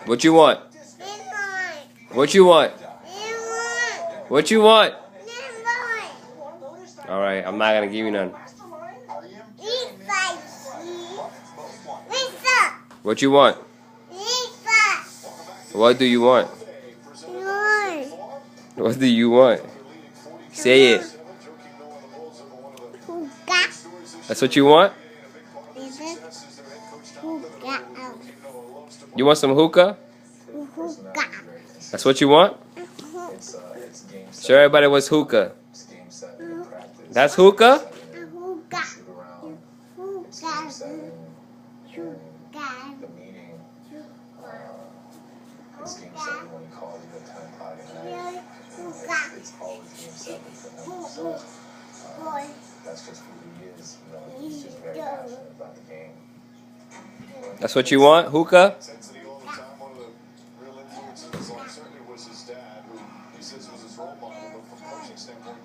What you want? What you want? What you want? Alright, I'm not gonna give you none. What you want? What do you want? What do you want? Say it. That's what you want? You want some hookah? That's what you want? Show everybody what's hookah. That's hookah? It's game 7 when he called it at 10 o'clock at night. It's always game 7 for him. So that's just who he is. You know, he's just very passionate about the game. That's what you want? Hookah? All the time, one of the real influences on certainly was his dad, who he says was his role model, but from a coaching standpoint.